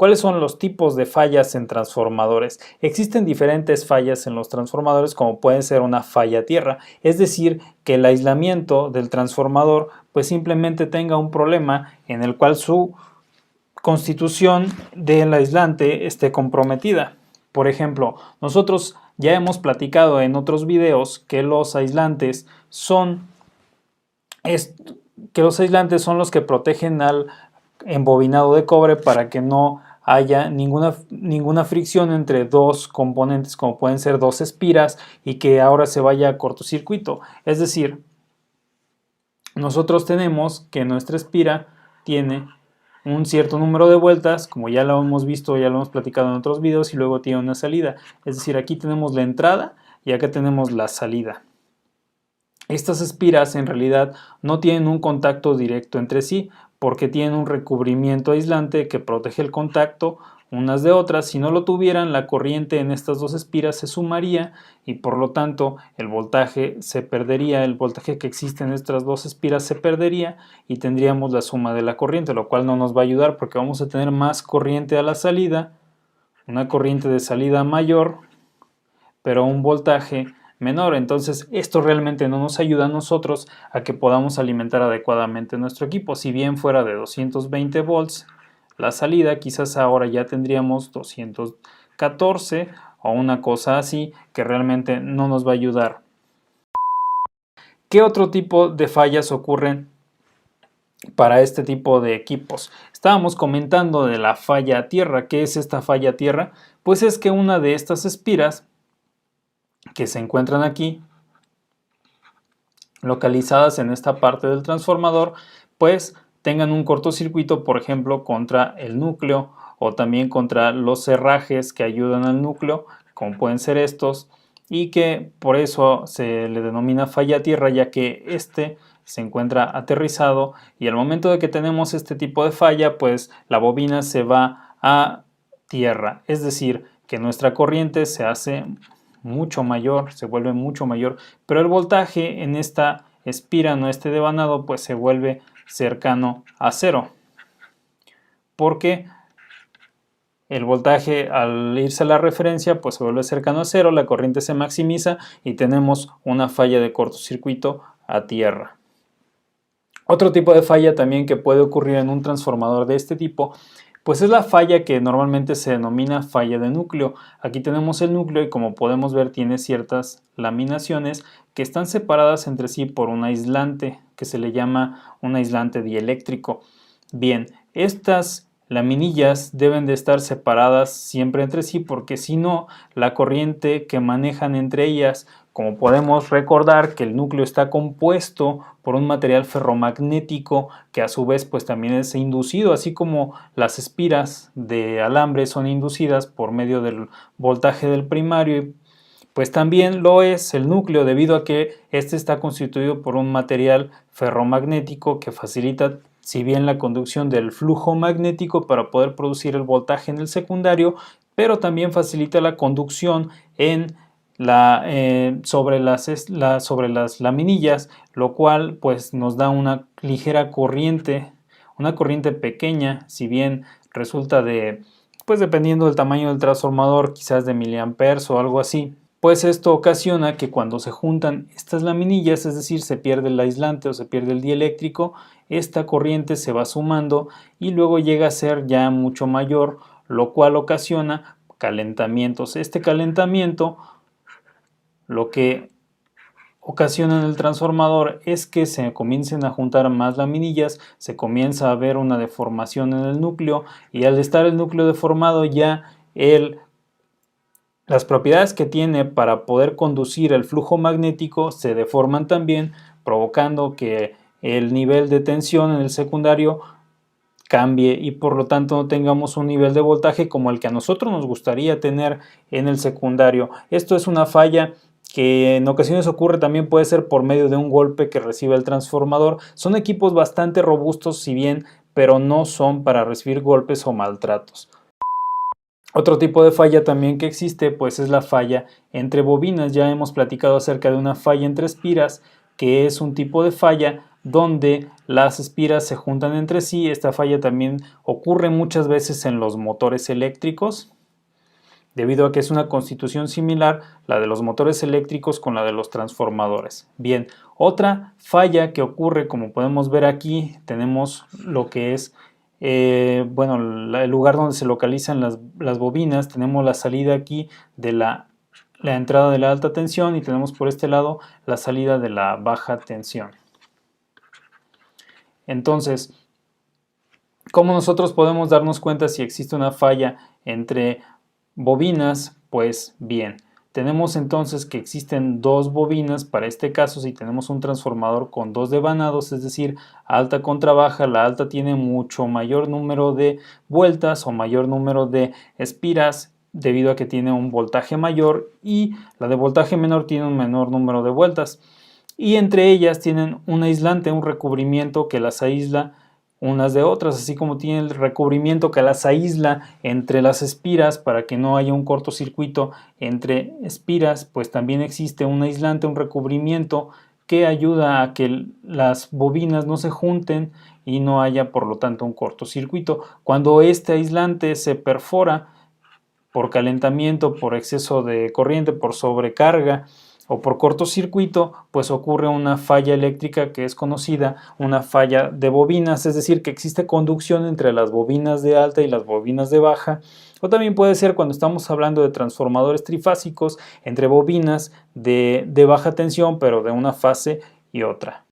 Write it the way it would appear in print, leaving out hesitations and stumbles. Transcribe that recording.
¿Cuáles son los tipos de fallas en transformadores? Existen diferentes fallas en los transformadores, como puede ser una falla tierra, es decir, que el aislamiento del transformador pues simplemente tenga un problema en el cual su constitución del aislante esté comprometida. Por ejemplo, nosotros ya hemos platicado en otros videos que los aislantes son los que protegen al embobinado de cobre para que no haya ninguna fricción entre dos componentes, como pueden ser dos espiras, y que ahora se vaya a cortocircuito. Es decir, nosotros tenemos que nuestra espira tiene un cierto número de vueltas, como ya lo hemos visto, ya lo hemos platicado en otros videos, y luego tiene una salida. Es decir, aquí tenemos la entrada y acá tenemos la salida. Estas espiras en realidad no tienen un contacto directo entre sí, porque tienen un recubrimiento aislante que protege el contacto unas de otras. Si no lo tuvieran, la corriente en estas dos espiras se sumaría y por lo tanto el voltaje se perdería, el voltaje que existe en estas dos espiras se perdería y tendríamos la suma de la corriente, lo cual no nos va a ayudar porque vamos a tener más corriente a la salida, una corriente de salida mayor, pero un voltaje menor. Entonces esto realmente no nos ayuda a nosotros a que podamos alimentar adecuadamente nuestro equipo. Si bien fuera de 220 volts la salida, quizás ahora ya tendríamos 214 o una cosa así que realmente no nos va a ayudar. ¿Qué otro tipo de fallas ocurren para este tipo de equipos? Estábamos comentando de la falla tierra. ¿Qué es esta falla tierra? Pues es que una de estas espiras que se encuentran aquí, localizadas en esta parte del transformador, pues tengan un cortocircuito, por ejemplo, contra el núcleo o también contra los herrajes que ayudan al núcleo, como pueden ser estos, y que por eso se le denomina falla tierra, ya que este se encuentra aterrizado y al momento de que tenemos este tipo de falla, pues la bobina se va a tierra, es decir, que nuestra corriente se hace mucho mayor, se vuelve mucho mayor, pero el voltaje en esta espira, no este devanado, pues se vuelve cercano a cero, porque el voltaje al irse a la referencia pues se vuelve cercano a cero, la corriente se maximiza y tenemos una falla de cortocircuito a tierra. Otro tipo de falla también que puede ocurrir en un transformador de este tipo pues es la falla que normalmente se denomina falla de núcleo. Aquí tenemos el núcleo y como podemos ver tiene ciertas laminaciones que están separadas entre sí por un aislante que se le llama un aislante dieléctrico. Bien, estas laminillas deben de estar separadas siempre entre sí porque si no, la corriente que manejan entre ellas, como podemos recordar que el núcleo está compuesto por un material ferromagnético que a su vez pues también es inducido, así como las espiras de alambre son inducidas por medio del voltaje del primario, pues también lo es el núcleo debido a que este está constituido por un material ferromagnético que facilita si bien la conducción del flujo magnético para poder producir el voltaje en el secundario, pero también facilita la conducción en sobre las laminillas, lo cual pues nos da una ligera corriente, una corriente pequeña, si bien resulta de, pues dependiendo del tamaño del transformador, quizás de miliamperes o algo así, pues esto ocasiona que cuando se juntan estas laminillas, es decir, se pierde el aislante o se pierde el dieléctrico, esta corriente se va sumando y luego llega a ser ya mucho mayor, lo cual ocasiona calentamientos. Este calentamiento lo que ocasiona en el transformador es que se comiencen a juntar más laminillas, se comienza a ver una deformación en el núcleo y al estar el núcleo deformado ya las propiedades que tiene para poder conducir el flujo magnético se deforman también, provocando que el nivel de tensión en el secundario cambie y por lo tanto no tengamos un nivel de voltaje como el que a nosotros nos gustaría tener en el secundario. Esto es una falla que en ocasiones ocurre, también puede ser por medio de un golpe que recibe el transformador. Son equipos bastante robustos si bien, pero no son para recibir golpes o maltratos. Otro tipo de falla también que existe pues es la falla entre bobinas. Ya hemos platicado acerca de una falla entre espiras, que es un tipo de falla donde las espiras se juntan entre sí. Esta falla también ocurre muchas veces en los motores eléctricos, debido a que es una constitución similar la de los motores eléctricos con la de los transformadores. Bien, otra falla que ocurre, como podemos ver aquí, tenemos lo que es bueno, el lugar donde se localizan las bobinas. Tenemos la salida aquí de la entrada de la alta tensión y tenemos por este lado la salida de la baja tensión. Entonces, ¿cómo nosotros podemos darnos cuenta si existe una falla entre bobinas? Pues bien, tenemos entonces que existen dos bobinas. Para este caso, si tenemos un transformador con dos devanados, es decir, alta contra baja, la alta tiene mucho mayor número de vueltas o mayor número de espiras, debido a que tiene un voltaje mayor, y la de voltaje menor tiene un menor número de vueltas. Y entre ellas tienen un aislante, un recubrimiento que las aísla unas de otras, así como tiene el recubrimiento que las aísla entre las espiras para que no haya un cortocircuito entre espiras. Pues también existe un aislante, un recubrimiento que ayuda a que las bobinas no se junten y no haya por lo tanto un cortocircuito. Cuando este aislante se perfora por calentamiento, por exceso de corriente, por sobrecarga o por cortocircuito, pues ocurre una falla eléctrica que es conocida una falla de bobinas, es decir, que existe conducción entre las bobinas de alta y las bobinas de baja. O también puede ser, cuando estamos hablando de transformadores trifásicos, entre bobinas de baja tensión, pero de una fase y otra.